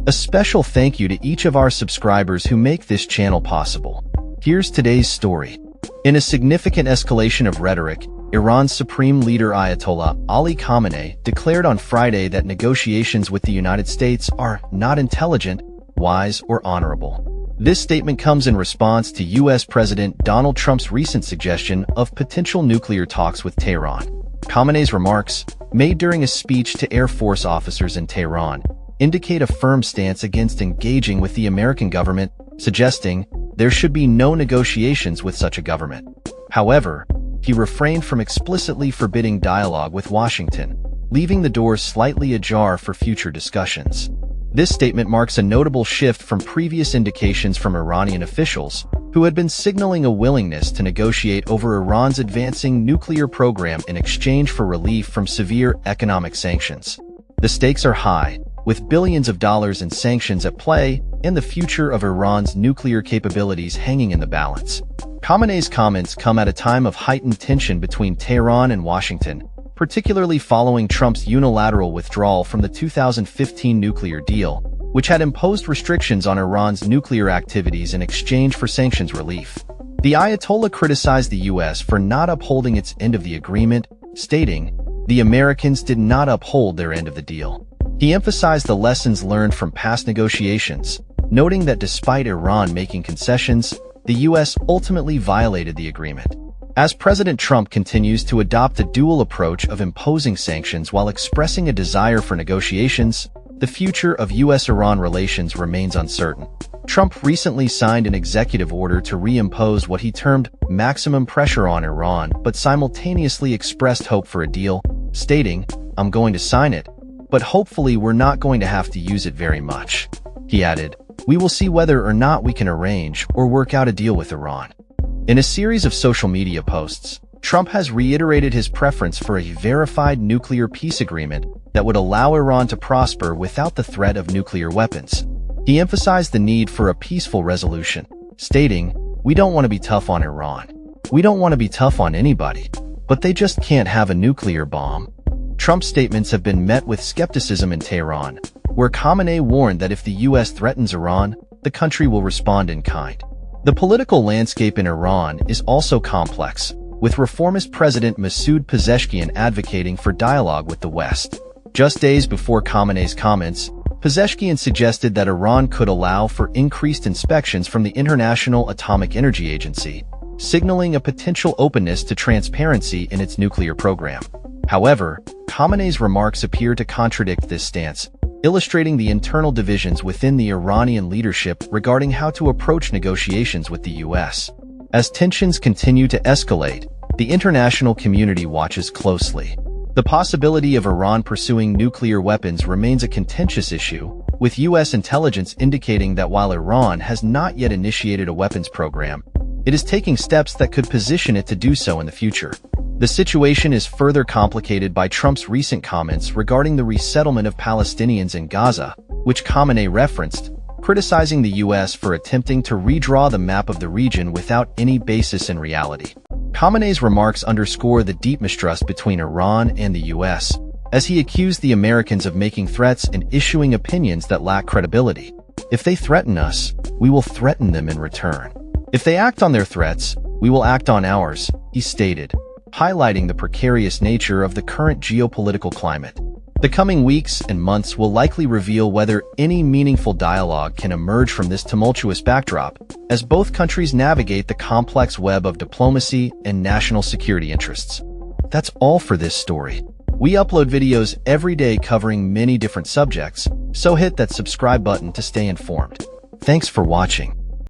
A special thank you to each of our subscribers who make this channel possible. Here's today's story. In a significant escalation of rhetoric, Iran's supreme leader Ayatollah Ali Khamenei declared on Friday that negotiations with the United States are not intelligent, wise, or honorable. This statement comes in response to U.S. President Donald Trump's recent suggestion of potential nuclear talks with Tehran. Khamenei's remarks, made during a speech to Air Force officers in Tehran, indicate a firm stance against engaging with the American government, suggesting there should be no negotiations with such a government. However, he refrained from explicitly forbidding dialogue with Washington, leaving the door slightly ajar for future discussions. This statement marks a notable shift from previous indications from Iranian officials, who had been signaling a willingness to negotiate over Iran's advancing nuclear program in exchange for relief from severe economic sanctions. The stakes are high, with billions of dollars in sanctions at play and the future of Iran's nuclear capabilities hanging in the balance. Khamenei's comments come at a time of heightened tension between Tehran and Washington, particularly following Trump's unilateral withdrawal from the 2015 nuclear deal, which had imposed restrictions on Iran's nuclear activities in exchange for sanctions relief. The Ayatollah criticized the U.S. for not upholding its end of the agreement, stating, "The Americans did not uphold their end of the deal." He emphasized the lessons learned from past negotiations, noting that despite Iran making concessions, the U.S. ultimately violated the agreement. As President Trump continues to adopt a dual approach of imposing sanctions while expressing a desire for negotiations, the future of U.S.-Iran relations remains uncertain. Trump recently signed an executive order to reimpose what he termed maximum pressure on Iran, but simultaneously expressed hope for a deal, stating, "I'm going to sign it, but hopefully we're not going to have to use it very much." He added, "We will see whether or not we can arrange or work out a deal with Iran." In a series of social media posts, Trump has reiterated his preference for a verified nuclear peace agreement that would allow Iran to prosper without the threat of nuclear weapons. He emphasized the need for a peaceful resolution, stating, "We don't want to be tough on Iran. We don't want to be tough on anybody, but they just can't have a nuclear bomb." Trump's statements have been met with skepticism in Tehran, where Khamenei warned that if the U.S. threatens Iran, the country will respond in kind. The political landscape in Iran is also complex, with reformist President Masoud Pezeshkian advocating for dialogue with the West. Just days before Khamenei's comments, Pezeshkian suggested that Iran could allow for increased inspections from the International Atomic Energy Agency, signaling a potential openness to transparency in its nuclear program. However, Khamenei's remarks appear to contradict this stance, illustrating the internal divisions within the Iranian leadership regarding how to approach negotiations with the U.S. As tensions continue to escalate, the international community watches closely. The possibility of Iran pursuing nuclear weapons remains a contentious issue, with U.S. intelligence indicating that while Iran has not yet initiated a weapons program, it is taking steps that could position it to do so in the future. The situation is further complicated by Trump's recent comments regarding the resettlement of Palestinians in Gaza, which Khamenei referenced, criticizing the U.S. for attempting to redraw the map of the region without any basis in reality. Khamenei's remarks underscore the deep mistrust between Iran and the U.S., as he accused the Americans of making threats and issuing opinions that lack credibility. "If they threaten us, we will threaten them in return. If they act on their threats, we will act on ours," he stated, highlighting the precarious nature of the current geopolitical climate. The coming weeks and months will likely reveal whether any meaningful dialogue can emerge from this tumultuous backdrop, as both countries navigate the complex web of diplomacy and national security interests. That's all for this story. We upload videos every day covering many different subjects, so hit that subscribe button to stay informed. Thanks for watching.